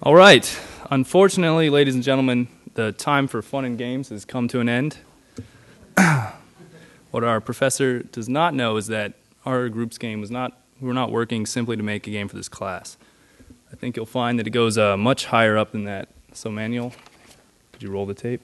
All right. Unfortunately, ladies and gentlemen, the time for fun and games has come to an end. What our professor does not know is that our groups game we're not working simply to make a game for this class. I think you'll find that it goes much higher up than that. So Manuel, could you roll the tape?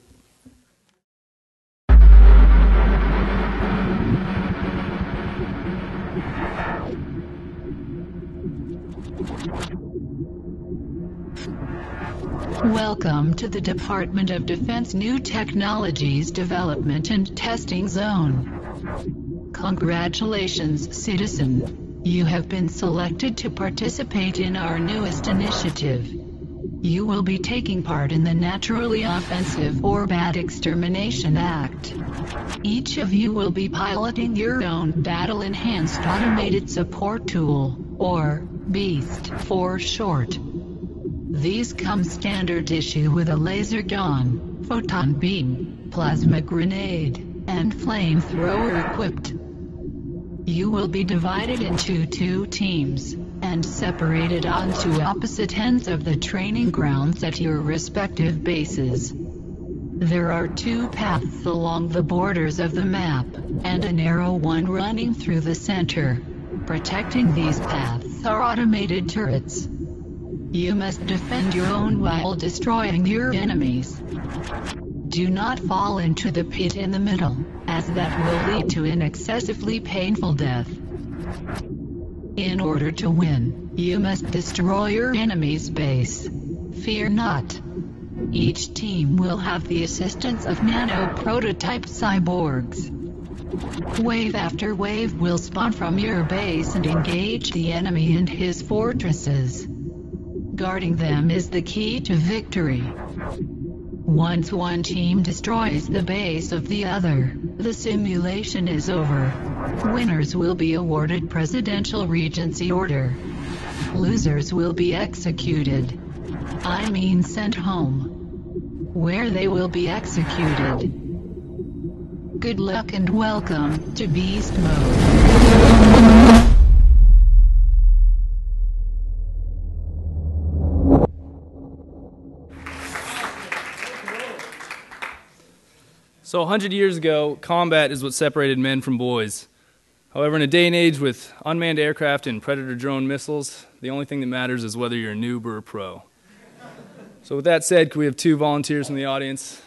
Welcome to the Department of Defense New Technologies Development and Testing Zone. Congratulations, citizen. You have been selected to participate in our newest initiative. You will be taking part in the Naturally Offensive or Bad Extermination Act. Each of you will be piloting your own battle-enhanced automated support tool, or BEAST for short. These come standard issue with a laser gun, photon beam, plasma grenade, and flamethrower equipped. You will be divided into two teams, and separated onto opposite ends of the training grounds at your respective bases. There are two paths along the borders of the map, and a narrow one running through the center. Protecting these paths are automated turrets. You must defend your own while destroying your enemies. Do not fall into the pit in the middle, as that will lead to an excessively painful death. In order to win, you must destroy your enemy's base. Fear not. Each team will have the assistance of nano-prototype cyborgs. Wave after wave will spawn from your base and engage the enemy and his fortresses. Guarding them is the key to victory. Once one team destroys the base of the other, the simulation is over. Winners will be awarded Presidential Regency Order. Losers will be executed. I mean sent home, where they will be executed. Good luck and welcome to Beast Mode. So 100 years ago, combat is what separated men from boys. However, in a day and age with unmanned aircraft and Predator drone missiles, the only thing that matters is whether you're a noob or a pro. So with that said, could we have two volunteers from the audience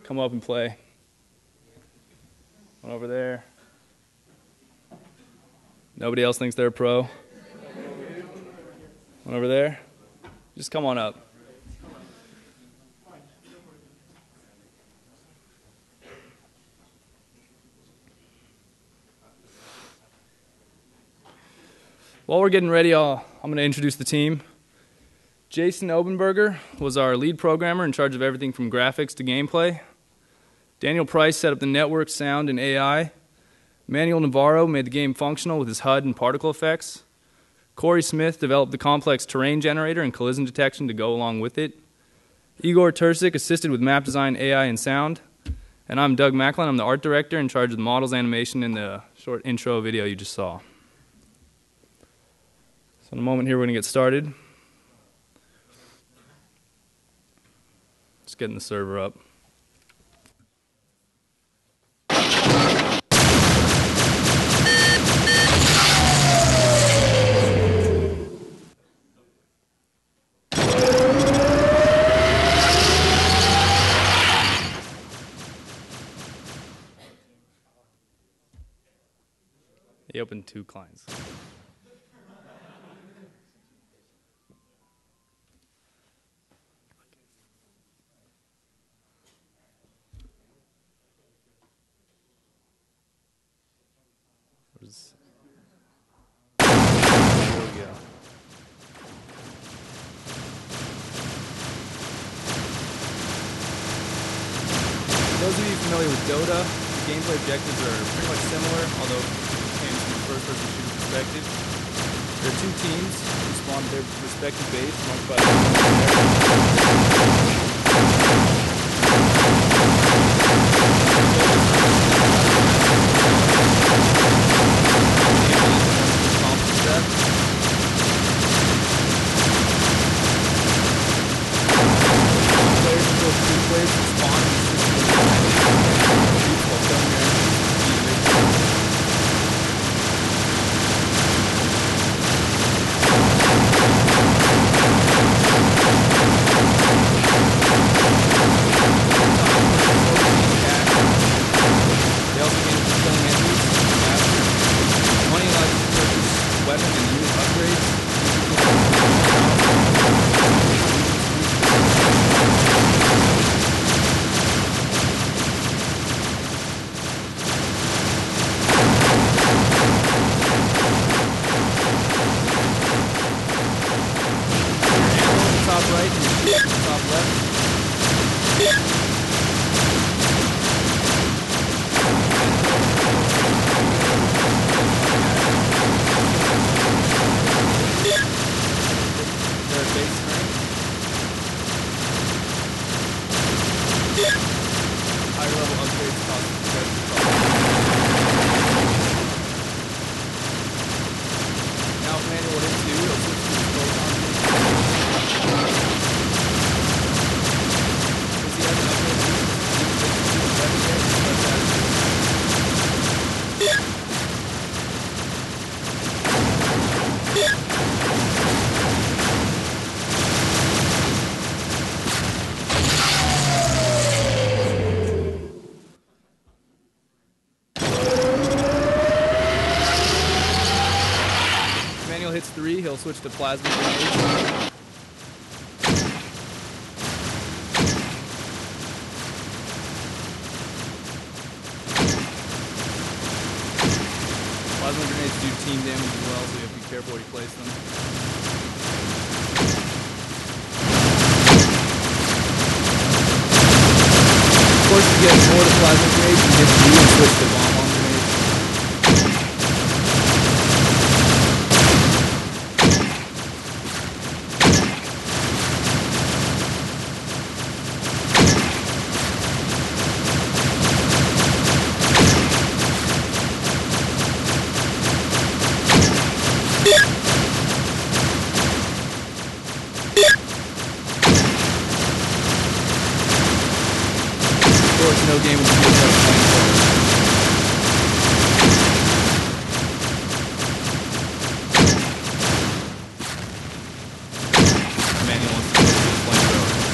come up and play? One over there. Nobody else thinks they're a pro? One over there. Just come on up. While we're getting ready, I'm going to introduce the team. Jason Obenberger was our lead programmer in charge of everything from graphics to gameplay. Daniel Price set up the network, sound, and AI. Manuel Navarro made the game functional with his HUD and particle effects. Corey Smith developed the complex terrain generator and collision detection to go along with it. Igor Terzic assisted with map design, AI, and sound. And I'm Doug Macklin. I'm the art director in charge of the models, animation, and the short intro video you just saw. So in a moment here, we're going to get started. Just getting the server up. He opened two clients. For those of you familiar with Dota, the gameplay objectives are pretty much similar, although it came from a first-person shooter perspective. There are two teams who spawn at their respective base, marked by top right and your shift to the top left. Their base strength. Higher level upgrades cost progressive cost. Now if Manuel will hit 2, it'll switch to the proton. Does he have an upgrade boost? Manuel hits 3, he'll switch to plasma grenades. Plasma grenades do team damage as well, so you have to be careful where you place them. Of course, to get more to plasma grenades, you hit 2 and switch to bomb-on grenades. Of course, no game would be without a flamethrower. Manuel wants to switch to the flamethrower.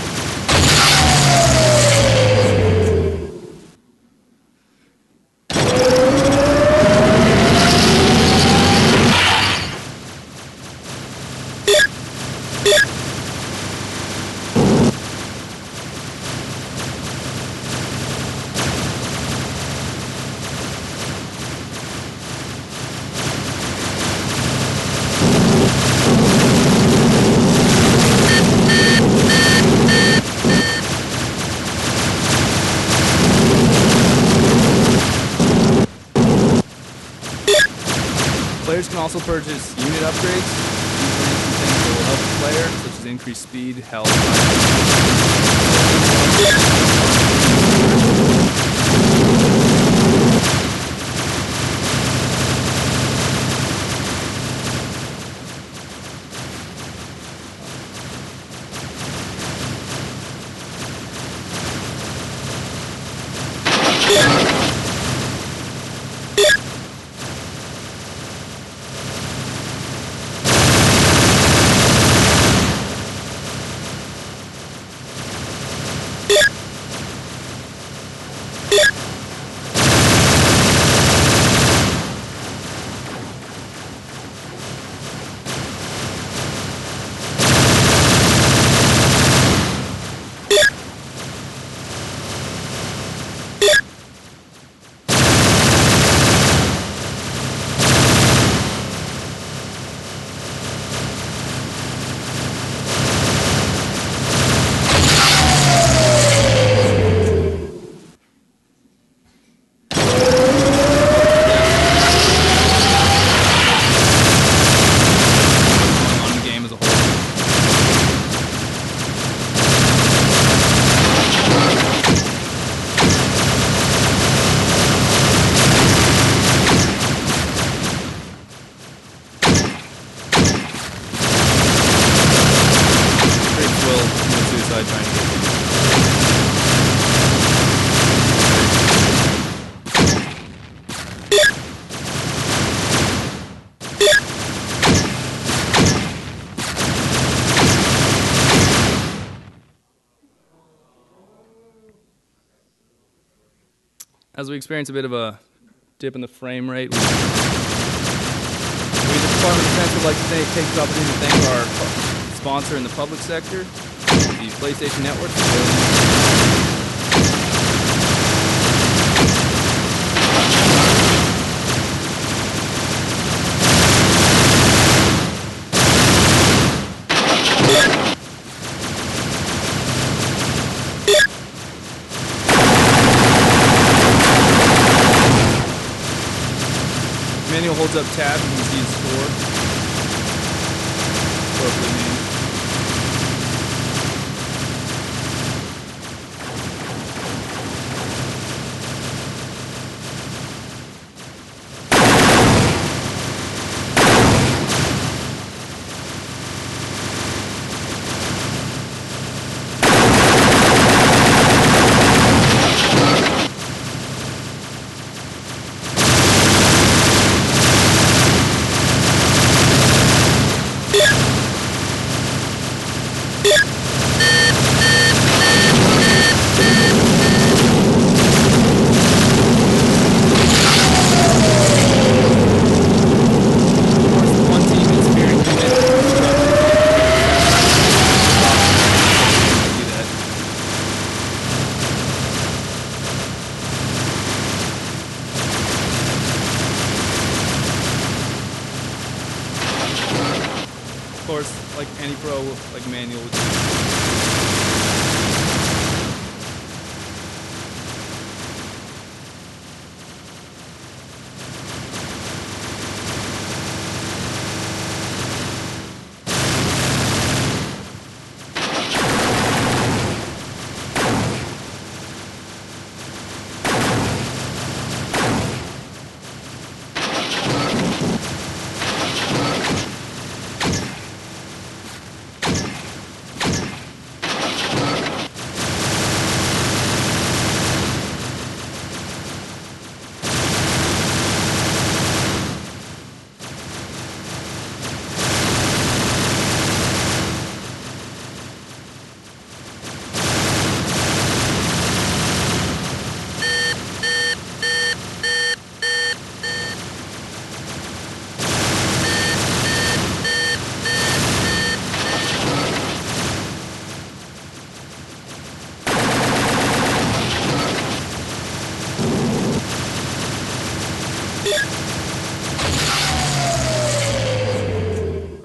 Players can also purchase unit upgrades. These are things that will help the player, such as increased speed, health, trying to get As we experience a bit of a dip in the frame rate, we the Department of Defense would like to take this opportunity to thank our sponsor in the public sector, the PlayStation Network. Manuel holds up tab, you can see his score. Appropriately named. Of course, like any pro, like Manuel would do.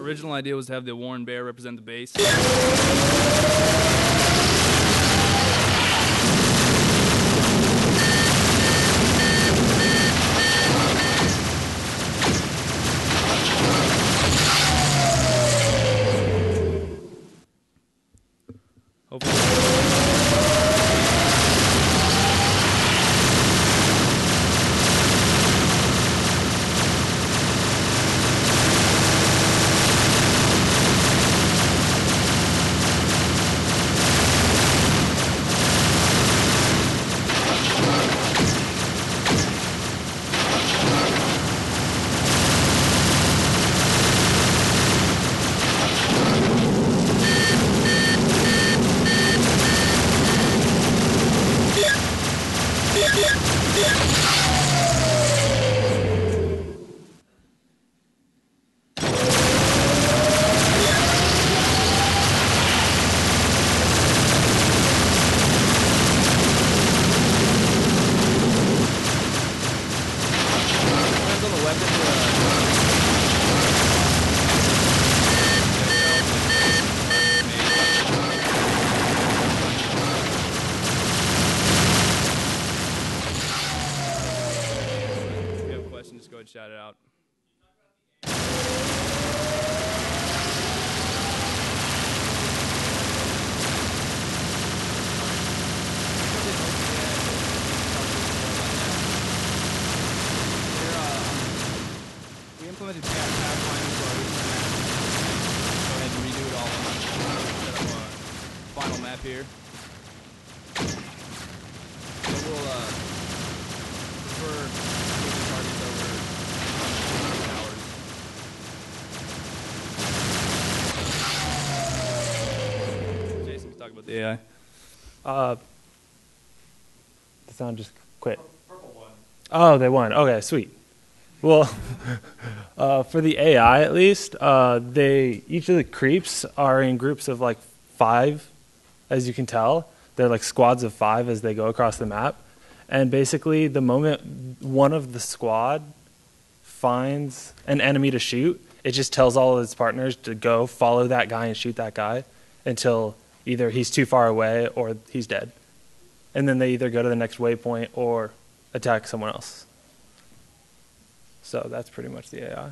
Original idea was to have the Warren Bear represent the base. Just go ahead and shout it out. We implemented pathfinding for our original map. Go ahead and redo it all. Set up a final map here. And we'll prefer moving targets over towers. Jason, can talk about the AI? The sound just quit. Purple won. Oh, they won. Okay, sweet. Well, for the AI at least, each of the creeps are in groups of like 5, as you can tell. They're like squads of 5 as they go across the map. And basically, the moment one of the squad finds an enemy to shoot, it just tells all of its partners to go follow that guy and shoot that guy until either he's too far away or he's dead. And then they either go to the next waypoint or attack someone else. So that's pretty much the AI.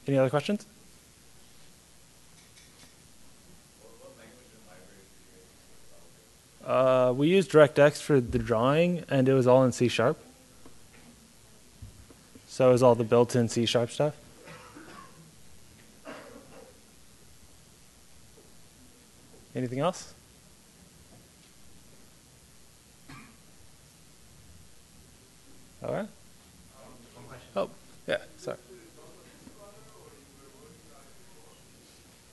Any other questions? We used DirectX for the drawing, and it was all in C#. So it was all the built-in C# stuff. Anything else? All right. Oh, yeah, sorry.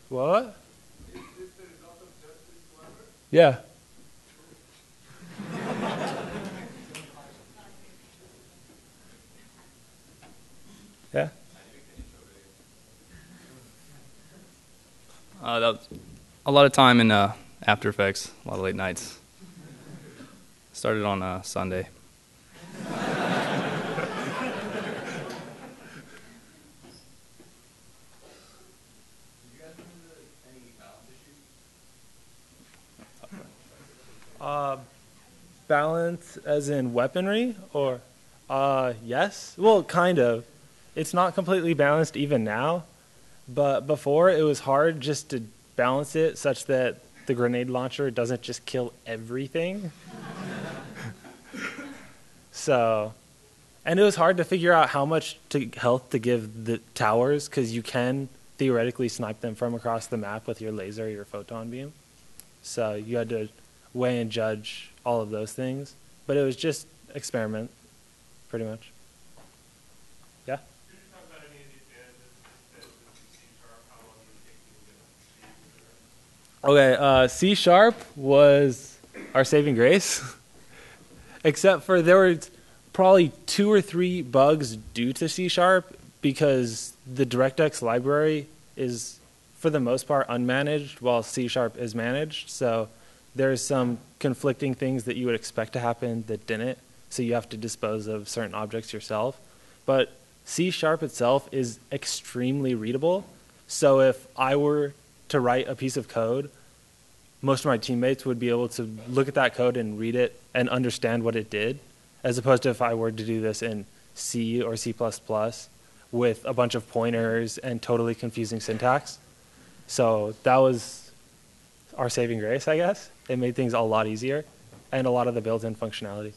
What? Yeah. Yeah. That was a lot of time in After Effects, a lot of late nights. Started on Sunday. Balance as in weaponry, or yes, well, kind of. It's not completely balanced even now, but before it was hard just to balance it such that the grenade launcher doesn't just kill everything. So, and it was hard to figure out how much health to give the towers, because you can theoretically snipe them from across the map with your laser or your photon beam. So you had to weigh and judge all of those things, but it was just experiment, pretty much. Yeah? Could you talk about any of the advantages that C# how long you take to get Okay, C# was our saving grace, except for there were probably 2 or 3 bugs due to C# because the DirectX library is, for the most part, unmanaged while C# is managed. So there's some conflicting things that you would expect to happen that didn't. So you have to dispose of certain objects yourself. But C# itself is extremely readable. So if I were to write a piece of code, most of my teammates would be able to look at that code and read it and understand what it did, as opposed to if I were to do this in C or C++ with a bunch of pointers and totally confusing syntax. So that was our saving grace, I guess. It made things a lot easier and a lot of the built-in functionality.